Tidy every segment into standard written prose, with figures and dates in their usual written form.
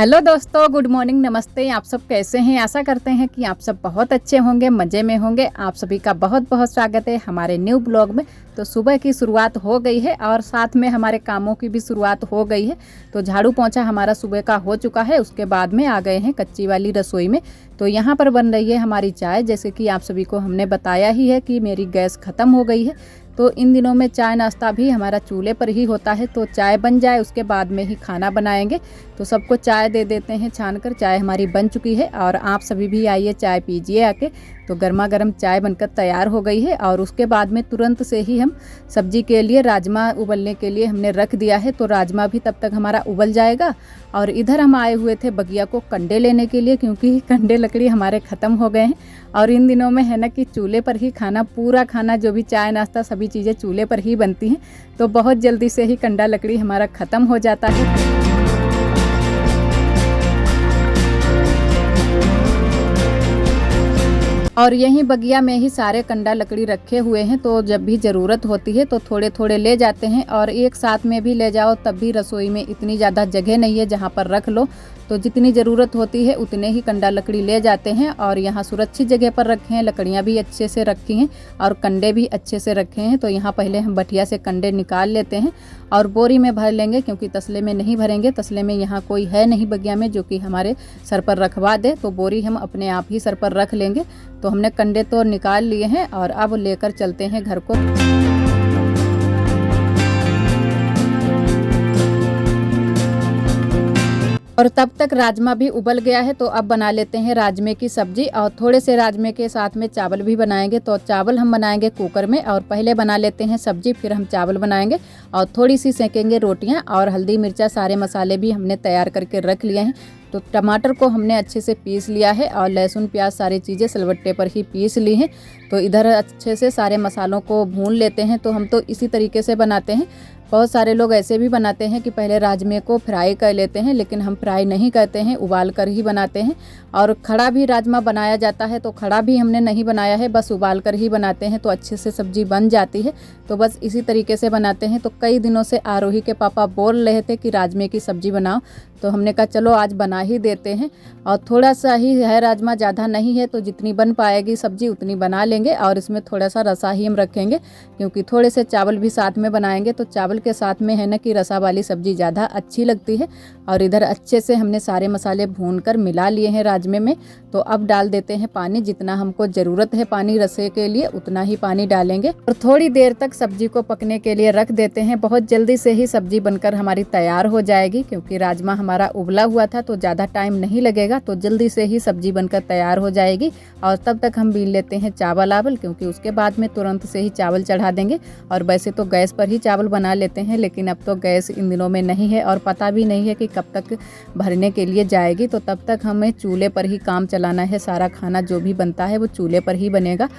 Hello दोस्तों, good morning, नमस्ते। आप सब कैसे हैं? आशा करते हैं कि आप सब बहुत अच्छे होंगे, मज़े में होंगे। आप सभी का बहुत बहुत स्वागत है हमारे न्यू ब्लॉग में। तो सुबह की शुरुआत हो गई है और साथ में हमारे कामों की भी शुरुआत हो गई है। तो झाड़ू पोंछा हमारा सुबह का हो चुका है। उसके बाद में आ गए हैं कच्ची वाली रसोई में। तो यहाँ पर बन रही है हमारी चाय। जैसे कि आप सभी को हमने बताया ही है कि मेरी गैस ख़त्म हो गई है, तो इन दिनों में चाय नाश्ता भी हमारा चूल्हे पर ही होता है। तो चाय बन जाए उसके बाद में ही खाना बनाएंगे। तो सबको चाय दे देते हैं छान कर। चाय हमारी बन चुकी है और आप सभी भी आइए चाय पीजिए आके। तो गर्मा गर्म चाय बनकर तैयार हो गई है और उसके बाद में तुरंत से ही हम सब्जी के लिए राजमा उबलने के लिए हमने रख दिया है। तो राजमा भी तब तक हमारा उबल जाएगा। और इधर हम आए हुए थे बगिया को कंडे लेने के लिए, क्योंकि कंडे लकड़ी हमारे ख़त्म हो गए हैं। और इन दिनों में है ना कि चूल्हे पर ही खाना, पूरा खाना जो भी चाय नाश्ता सभी चीज़ें चूल्हे पर ही बनती हैं। तो बहुत जल्दी से ही कंडा लकड़ी हमारा ख़त्म हो जाता है। और यहीं बगिया में ही सारे कंडा लकड़ी रखे हुए हैं। तो जब भी ज़रूरत होती है तो थोड़े थोड़े ले जाते हैं। और एक साथ में भी ले जाओ तब भी रसोई में इतनी ज़्यादा जगह नहीं है जहाँ पर रख लो। तो जितनी ज़रूरत होती है उतने ही कंडा लकड़ी ले जाते हैं। और यहाँ सुरक्षित जगह पर रखे हैं, लकड़ियाँ भी अच्छे से रखी हैं और कंडे भी अच्छे से रखे हैं। तो यहाँ पहले हम बटिया से कंडे निकाल लेते हैं और बोरी में भर लेंगे, क्योंकि तसले में नहीं भरेंगे। तसले में यहाँ कोई है नहीं बगिया में जो कि हमारे सर पर रखवा दे। तो बोरी हम अपने आप ही सर पर रख लेंगे। तो हमने कंडे तो निकाल लिए हैं और अब लेकर चलते हैं घर को। और तब तक राजमा भी उबल गया है। तो अब बना लेते हैं राजमे की सब्जी। और थोड़े से राजमे के साथ में चावल भी बनाएंगे। तो चावल हम बनाएंगे कुकर में और पहले बना लेते हैं सब्जी, फिर हम चावल बनाएंगे। और थोड़ी सी सेकेंगे रोटियां। और हल्दी मिर्चा सारे मसाले भी हमने तैयार करके रख लिए हैं। तो टमाटर को हमने अच्छे से पीस लिया है और लहसुन प्याज सारी चीज़ें सिलबट्टे पर ही पीस ली हैं। तो इधर अच्छे से सारे मसालों को भून लेते हैं। तो हम तो इसी तरीके से बनाते हैं। बहुत सारे लोग ऐसे भी बनाते हैं कि पहले राजमे को फ्राई कर लेते हैं, लेकिन हम फ्राई नहीं करते हैं, उबाल कर ही बनाते हैं। और खड़ा भी राजमा बनाया जाता है, तो खड़ा भी हमने नहीं बनाया है, बस उबाल कर ही बनाते हैं। तो अच्छे से सब्जी बन जाती है। तो बस इसी तरीके से बनाते हैं। तो कई दिनों से आरोही के पापा बोल रहे थे कि राजमे की सब्जी बनाओ। तो हमने कहा चलो आज बना ही देते हैं। और थोड़ा सा ही है राजमा, ज़्यादा नहीं है। तो जितनी बन पाएगी सब्जी उतनी बना लेंगे। और इसमें थोड़ा सा रसा ही हम रखेंगे, क्योंकि थोड़े से चावल भी साथ में बनाएंगे। तो चावल के साथ में है ना कि रसा वाली सब्जी ज़्यादा अच्छी लगती है। और इधर अच्छे से हमने सारे मसाले भून कर मिला लिए हैं राजमे में। तो अब डाल देते हैं पानी। जितना हमको ज़रूरत है पानी रसे के लिए उतना ही पानी डालेंगे। और थोड़ी देर तक सब्जी को पकने के लिए रख देते हैं। बहुत जल्दी से ही सब्जी बनकर हमारी तैयार हो जाएगी, क्योंकि राजमा हमारा उबला हुआ था। तो ज़्यादा टाइम नहीं लगेगा। तो जल्दी से ही सब्जी बनकर तैयार हो जाएगी। और तब तक हम बीन लेते हैं चावल आवल, क्योंकि उसके बाद में तुरंत से ही चावल चढ़ा देंगे। और वैसे तो गैस पर ही चावल बना लेते हैं, लेकिन अब तो गैस इन दिनों में नहीं है और पता भी नहीं है कि कब तक भरने के लिए जाएगी। तो तब तक हमें चूल्हे पर ही काम चलाना है। सारा खाना जो भी बनता है वो चूल्हे पर ही बनेगा।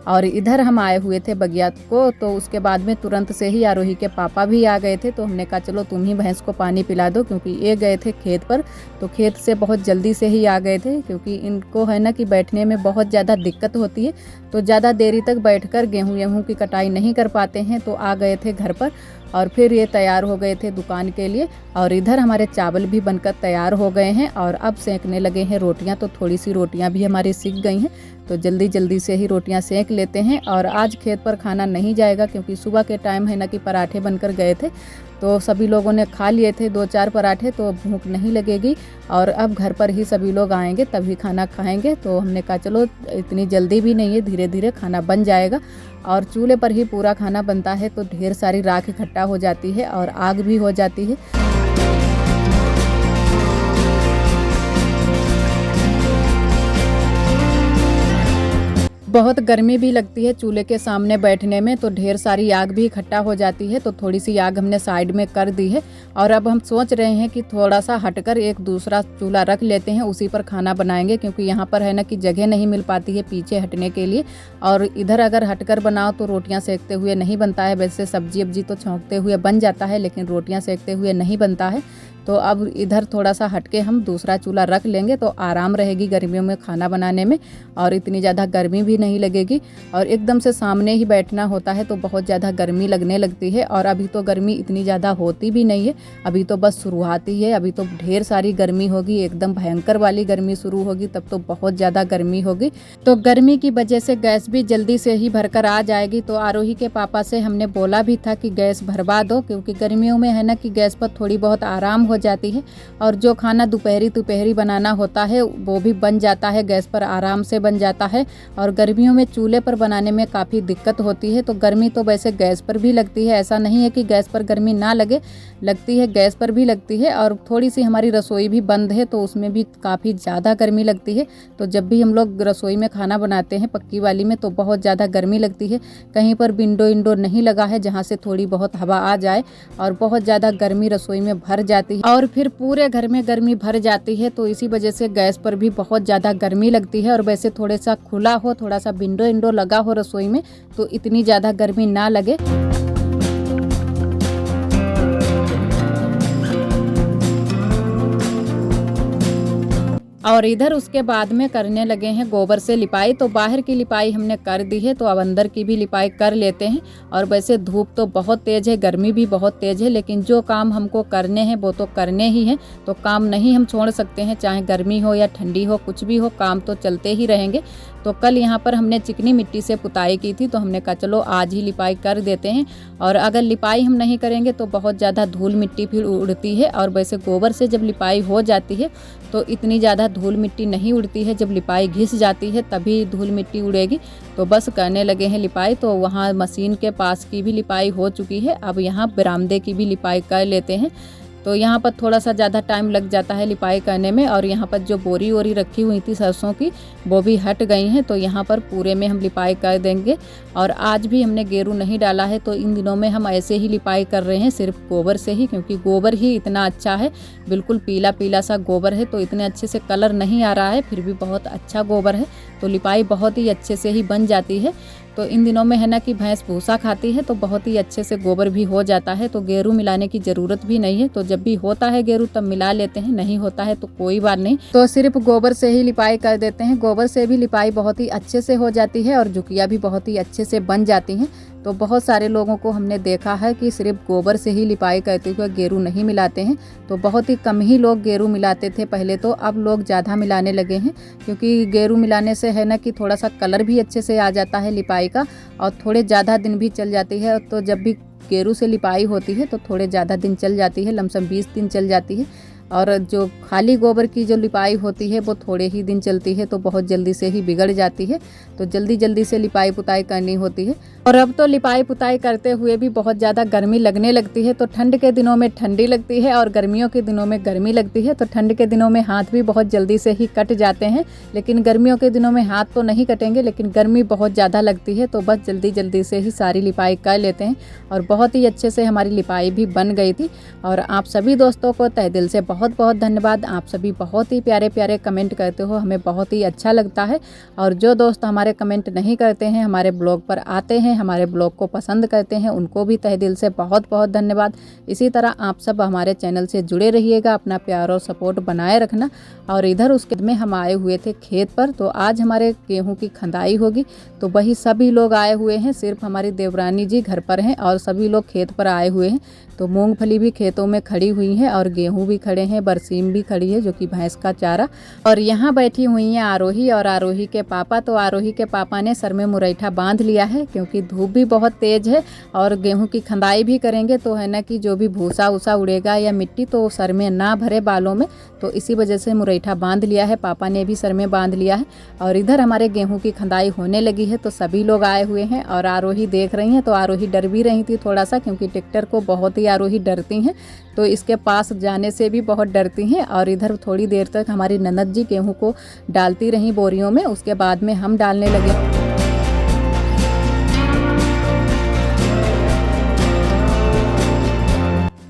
और इधर हम आए हुए थे बगिया को। तो उसके बाद में तुरंत से ही आरोही के पापा भी आ गए थे। तो हमने कहा चलो तुम ही भैंस को पानी पिला दो, क्योंकि ये गए थे खेत पर। तो खेत से बहुत जल्दी से ही आ गए थे, क्योंकि इनको है ना कि बैठने में बहुत ज़्यादा दिक्कत होती है। तो ज़्यादा देरी तक बैठकर गेहूँ की कटाई नहीं कर पाते हैं। तो आ गए थे घर पर और फिर ये तैयार हो गए थे दुकान के लिए। और इधर हमारे चावल भी बनकर तैयार हो गए हैं और अब सेंकने लगे हैं रोटियां। तो थोड़ी सी रोटियां भी हमारी सिक गई हैं। तो जल्दी जल्दी से ही रोटियां सेंक लेते हैं। और आज खेत पर खाना नहीं जाएगा, क्योंकि सुबह के टाइम है ना कि पराठे बनकर गए थे। तो सभी लोगों ने खा लिए थे 2-4 पराठे। तो भूख नहीं लगेगी और अब घर पर ही सभी लोग आएंगे तभी खाना खाएंगे। तो हमने कहा चलो इतनी जल्दी भी नहीं है, धीरे धीरे खाना बन जाएगा। और चूल्हे पर ही पूरा खाना बनता है तो ढेर सारी राख इकट्ठा हो जाती है और आग भी हो जाती है। बहुत गर्मी भी लगती है चूल्हे के सामने बैठने में। तो ढेर सारी आग भी इकट्ठा हो जाती है। तो थोड़ी सी आग हमने साइड में कर दी है। और अब हम सोच रहे हैं कि थोड़ा सा हटकर एक दूसरा चूल्हा रख लेते हैं, उसी पर खाना बनाएंगे, क्योंकि यहाँ पर है ना कि जगह नहीं मिल पाती है पीछे हटने के लिए। और इधर अगर हटकर बनाओ तो रोटियाँ सेकते हुए नहीं बनता है। वैसे सब्जी वब्जी तो छौंकते हुए बन जाता है, लेकिन रोटियाँ सेकते हुए नहीं बनता है। तो अब इधर थोड़ा सा हटके हम दूसरा चूल्हा रख लेंगे तो आराम रहेगी गर्मियों में खाना बनाने में, और इतनी ज़्यादा गर्मी भी नहीं लगेगी। और एकदम से सामने ही बैठना होता है तो बहुत ज़्यादा गर्मी लगने लगती है, और अभी तो गर्मी इतनी ज़्यादा होती भी नहीं है, अभी तो बस शुरुआत ही है। अभी तो ढेर सारी गर्मी होगी, एकदम भयंकर वाली गर्मी शुरू होगी, तब तो बहुत ज़्यादा गर्मी होगी। तो गर्मी की वजह से गैस भी जल्दी से ही भरकर आ जाएगी। तो आरोही के पापा से हमने बोला भी था कि गैस भरवा दो, क्योंकि गर्मियों में है ना कि गैस पर थोड़ी बहुत आराम हो जाती है, और जो खाना दोपहरी बनाना होता है वो भी बन जाता है, गैस पर आराम से बन जाता है। और गर्मियों में चूल्हे पर बनाने में काफ़ी दिक्कत होती है। तो गर्मी तो वैसे गैस पर भी लगती है, ऐसा नहीं है कि गैस पर गर्मी ना लगे, लगती है, गैस पर भी लगती है। और थोड़ी सी हमारी रसोई भी बंद है तो उसमें भी काफ़ी ज़्यादा गर्मी लगती है। तो जब भी हम लोग रसोई में खाना बनाते हैं पक्की वाली में तो बहुत ज़्यादा गर्मी लगती है। कहीं पर विंडो नहीं लगा है जहाँ से थोड़ी बहुत हवा आ जाए, और बहुत ज़्यादा गर्मी रसोई में भर जाती है, और फिर पूरे घर में गर्मी भर जाती है। तो इसी वजह से गैस पर भी बहुत ज़्यादा गर्मी लगती है। और वैसे थोड़ा सा खुला हो, थोड़ा सा विंडो लगा हो रसोई में तो इतनी ज़्यादा गर्मी ना लगे। और इधर उसके बाद में करने लगे हैं गोबर से लिपाई। तो बाहर की लिपाई हमने कर दी है, तो अब अंदर की भी लिपाई कर लेते हैं। और वैसे धूप तो बहुत तेज़ है, गर्मी भी बहुत तेज़ है, लेकिन जो काम हमको करने हैं वो तो करने ही हैं। तो काम नहीं हम छोड़ सकते हैं, चाहे गर्मी हो या ठंडी हो, कुछ भी हो, काम तो चलते ही रहेंगे। तो कल यहाँ पर हमने चिकनी मिट्टी से पुताई की थी, तो हमने कहा चलो आज ही लिपाई कर देते हैं। और अगर लिपाई हम नहीं करेंगे तो बहुत ज़्यादा धूल मिट्टी फिर उड़ती है। और वैसे गोबर से जब लिपाई हो जाती है तो इतनी ज़्यादा धूल मिट्टी नहीं उड़ती है, जब लिपाई घिस जाती है तभी धूल मिट्टी उड़ेगी। तो बस करने लगे हैं लिपाई। तो वहाँ मशीन के पास की भी लिपाई हो चुकी है, अब यहाँ बरामदे की भी लिपाई कर लेते हैं। तो यहाँ पर थोड़ा सा ज़्यादा टाइम लग जाता है लिपाई करने में। और यहाँ पर जो बोरी वोरी रखी हुई थी सरसों की वो भी हट गई हैं, तो यहाँ पर पूरे में हम लिपाई कर देंगे। और आज भी हमने गेरू नहीं डाला है, तो इन दिनों में हम ऐसे ही लिपाई कर रहे हैं सिर्फ गोबर से ही, क्योंकि गोबर ही इतना अच्छा है, बिल्कुल पीला पीला सा गोबर है। तो इतने अच्छे से कलर नहीं आ रहा है, फिर भी बहुत अच्छा गोबर है, तो लिपाई बहुत ही अच्छे से ही बन जाती है। तो इन दिनों में है ना कि भैंस भूसा खाती है तो बहुत ही अच्छे से गोबर भी हो जाता है, तो गेरू मिलाने की ज़रूरत भी नहीं है। तो जब भी होता है गेरू तब मिला लेते हैं, नहीं होता है तो कोई बात नहीं, तो सिर्फ गोबर से ही लिपाई कर देते हैं। गोबर से भी लिपाई बहुत ही अच्छे से हो जाती है, और झुकिया भी बहुत ही अच्छे से बन जाती हैं। तो बहुत सारे लोगों को हमने देखा है कि सिर्फ गोबर से ही लिपाई करते हुए गेरू नहीं मिलाते हैं। तो बहुत ही कम ही लोग गेरू मिलाते थे पहले, तो अब लोग ज़्यादा मिलाने लगे हैं, क्योंकि गेरू मिलाने से है ना कि थोड़ा सा कलर भी अच्छे से आ जाता है लिपाई का, और थोड़े ज़्यादा दिन भी चल जाती है। तो जब भी गेरू से लिपाई होती है तो थोड़े ज़्यादा दिन चल जाती है, लमसम 20 दिन चल जाती है। और जो खाली गोबर की जो लिपाई होती है वो थोड़े ही दिन चलती है, तो बहुत जल्दी से ही बिगड़ जाती है। तो जल्दी से लिपाई पुताई करनी होती है। और अब तो लिपाई पुताई करते हुए भी बहुत ज़्यादा गर्मी लगने लगती है। तो ठंड के दिनों में ठंडी लगती है और गर्मियों के दिनों में गर्मी लगती है। तो ठंड के दिनों में हाथ भी बहुत जल्दी से ही कट जाते हैं, लेकिन गर्मियों के दिनों में हाथ तो नहीं कटेंगे, लेकिन गर्मी बहुत ज़्यादा लगती है। तो बस जल्दी से ही सारी लिपाई कर लेते हैं, और बहुत ही अच्छे से हमारी लिपाई भी बन गई थी। और आप सभी दोस्तों को तहे दिल से बहुत बहुत धन्यवाद। आप सभी बहुत ही प्यारे प्यारे कमेंट करते हो, हमें बहुत ही अच्छा लगता है। और जो दोस्त हमारे कमेंट नहीं करते हैं, हमारे ब्लॉग पर आते हैं, हमारे ब्लॉग को पसंद करते हैं, उनको भी तहे दिल से बहुत बहुत धन्यवाद। इसी तरह आप सब हमारे चैनल से जुड़े रहिएगा, अपना प्यार और सपोर्ट बनाए रखना। और इधर उसके में हम आए हुए थे खेत पर, तो आज हमारे गेहूं की खंदाई होगी, तो वही सभी लोग आए हुए हैं, सिर्फ हमारी देवरानी जी घर पर हैं और सभी लोग खेत पर आए हुए हैं। तो मूंगफली भी खेतों में खड़ी हुई है, और गेहूं भी खड़े हैं, बरसीम भी खड़ी है जो कि भैंस का चारा। और यहाँ बैठी हुई हैं आरोही और आरोही के पापा। तो आरोही के पापा ने सर में मुरैठा बांध लिया है, क्योंकि धूप भी बहुत तेज़ है और गेहूं की खंदाई भी करेंगे, तो है ना कि जो भी भूसा उसा उड़ेगा या मिट्टी तो सर में ना भरे बालों में, तो इसी वजह से मुरैठा बांध लिया है। पापा ने भी सर में बांध लिया है। और इधर हमारे गेहूं की खंदाई होने लगी है, तो सभी लोग आए हुए हैं और आरोही देख रही हैं। तो आरोही डर भी रही थी थोड़ा सा, क्योंकि ट्रैक्टर को बहुत ही आरोही डरती हैं, तो इसके पास जाने से भी बहुत डरती हैं। और इधर थोड़ी देर तक हमारी ननद जी गेहूं को डालती रहीं बोरियों में, उसके बाद में हम डालने लगे।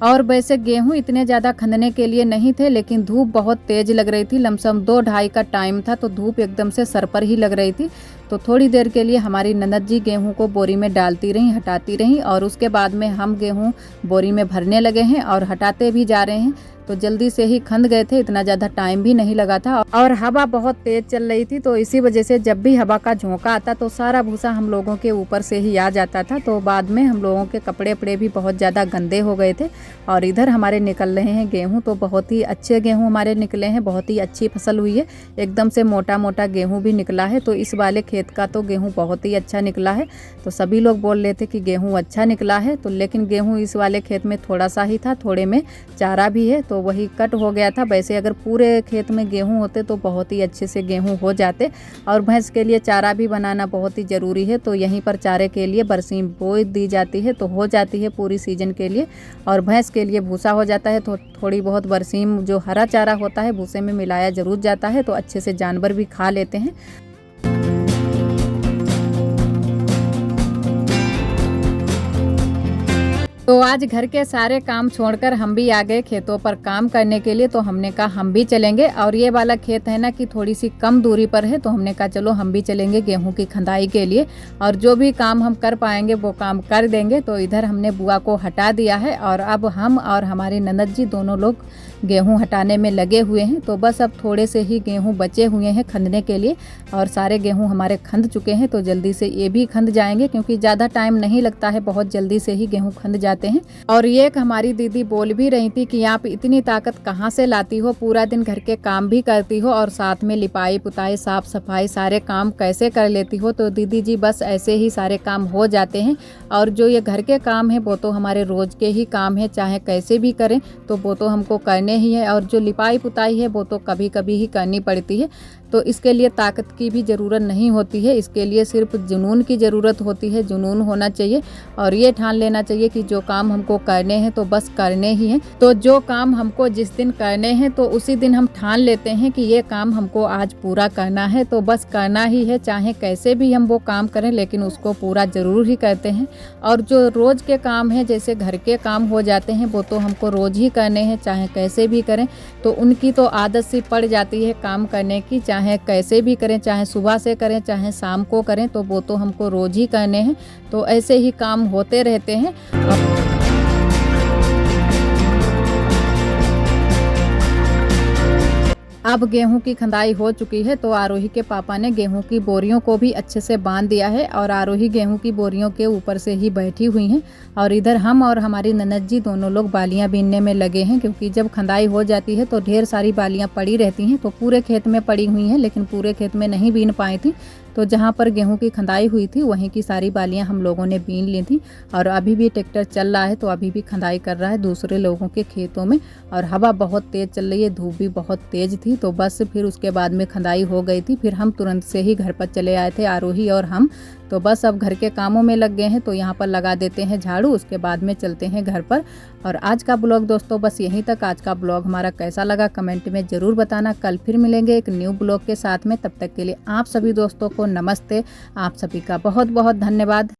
और वैसे गेहूं इतने ज़्यादा खंदने के लिए नहीं थे, लेकिन धूप बहुत तेज़ लग रही थी, लमसम 2-2:30 का टाइम था, तो धूप एकदम से सर पर ही लग रही थी। तो थोड़ी देर के लिए हमारी ननद जी गेहूं को बोरी में डालती रहीं, हटाती रहीं और उसके बाद में हम गेहूं बोरी में भरने लगे हैं और हटाते भी जा रहे हैं। तो जल्दी से ही खंद गए थे, इतना ज़्यादा टाइम भी नहीं लगा था और हवा बहुत तेज़ चल रही थी। तो इसी वजह से जब भी हवा का झोंका आता तो सारा भूसा हम लोगों के ऊपर से ही आ जाता था। तो बाद में हम लोगों के कपड़े वपड़े भी बहुत ज़्यादा गंदे हो गए थे। और इधर हमारे निकल रहे हैं गेहूँ, तो बहुत ही अच्छे गेहूँ हमारे निकले हैं, बहुत ही अच्छी फसल हुई है, एकदम से मोटा मोटा गेहूँ भी निकला है। तो इस वाले खेत का तो गेहूँ बहुत ही अच्छा निकला है। तो सभी लोग बोल रहे थे कि गेहूँ अच्छा निकला है, तो लेकिन गेहूँ इस वाले खेत में थोड़ा सा ही था, थोड़े में चारा भी है तो वही कट हो गया था। वैसे अगर पूरे खेत में गेहूं होते तो बहुत ही अच्छे से गेहूं हो जाते। और भैंस के लिए चारा भी बनाना बहुत ही ज़रूरी है, तो यहीं पर चारे के लिए बरसीम बो दी जाती है, तो हो जाती है पूरी सीजन के लिए। और भैंस के लिए भूसा हो जाता है, तो थोड़ी बहुत बरसीम जो हरा चारा होता है भूसे में मिलाया ज़रूर जाता है, तो अच्छे से जानवर भी खा लेते हैं। तो आज घर के सारे काम छोड़कर हम भी आ गए खेतों पर काम करने के लिए। तो हमने कहा हम भी चलेंगे, और ये वाला खेत है ना कि थोड़ी सी कम दूरी पर है, तो हमने कहा चलो हम भी चलेंगे गेहूं की खंदाई के लिए, और जो भी काम हम कर पाएंगे वो काम कर देंगे। तो इधर हमने बुआ को हटा दिया है और अब हम और हमारी ननद जी दोनों लोग गेहूं हटाने में लगे हुए हैं। तो बस अब थोड़े से ही गेहूं बचे हुए हैं खंदने के लिए, और सारे गेहूं हमारे खंद चुके हैं। तो जल्दी से ये भी खंद जाएंगे, क्योंकि ज़्यादा टाइम नहीं लगता है, बहुत जल्दी से ही गेहूं खंद जाते हैं। और ये एक हमारी दीदी बोल भी रही थी कि आप इतनी ताकत कहाँ से लाती हो, पूरा दिन घर के काम भी करती हो और साथ में लिपाई पुताई साफ सफाई सारे काम कैसे कर लेती हो। तो दीदी जी बस ऐसे ही सारे काम हो जाते हैं, और जो ये घर के काम है वो तो हमारे रोज़ के ही काम है, चाहे कैसे भी करें तो वो तो हमको करने ही है। और जो लिपाई पुताई है वो तो कभी कभी ही करनी पड़ती है, तो इसके लिए ताकत की भी ज़रूरत नहीं होती है, इसके लिए सिर्फ जुनून की ज़रूरत होती है, जुनून होना चाहिए। और ये ठान लेना चाहिए कि जो काम हमको करने हैं तो बस करने ही हैं। तो जो काम हमको जिस दिन करने हैं तो उसी दिन हम ठान लेते हैं कि ये काम हमको आज पूरा करना है, तो बस करना ही है, चाहे कैसे भी हम वो काम करें लेकिन उसको पूरा ज़रूर ही करते हैं। और जो रोज़ के काम हैं जैसे घर के काम हो जाते हैं वो तो हमको रोज़ ही करने हैं, चाहे कैसे भी करें। तो उनकी तो आदत सी पड़ जाती है काम करने की, चाहे कैसे भी करें, चाहे सुबह से करें चाहे शाम को करें, तो वो तो हमको रोज़ ही करने हैं। तो ऐसे ही काम होते रहते हैं। अब गेहूं की खंदाई हो चुकी है, तो आरोही के पापा ने गेहूं की बोरियों को भी अच्छे से बांध दिया है, और आरोही गेहूं की बोरियों के ऊपर से ही बैठी हुई हैं। और इधर हम और हमारी ननद जी दोनों लोग बालियां बीनने में लगे हैं, क्योंकि जब खंदाई हो जाती है तो ढेर सारी बालियां पड़ी रहती हैं। तो पूरे खेत में पड़ी हुई हैं, लेकिन पूरे खेत में नहीं बीन पाई थी, तो जहाँ पर गेहूं की खंदाई हुई थी वहीं की सारी बालियां हम लोगों ने बीन ली थी। और अभी भी ट्रैक्टर चल रहा है, तो अभी भी खंदाई कर रहा है दूसरे लोगों के खेतों में। और हवा बहुत तेज़ चल रही है, धूप भी बहुत तेज़ थी। तो बस फिर उसके बाद में खंदाई हो गई थी, फिर हम तुरंत से ही घर पर चले आए थे आरोही और हम। तो बस अब घर के कामों में लग गए हैं, तो यहाँ पर लगा देते हैं झाड़ू, उसके बाद में चलते हैं घर पर। और आज का ब्लॉग दोस्तों बस यहीं तक। आज का ब्लॉग हमारा कैसा लगा कमेंट में ज़रूर बताना। कल फिर मिलेंगे एक न्यू ब्लॉग के साथ में, तब तक के लिए आप सभी दोस्तों को नमस्ते। आप सभी का बहुत बहुत धन्यवाद।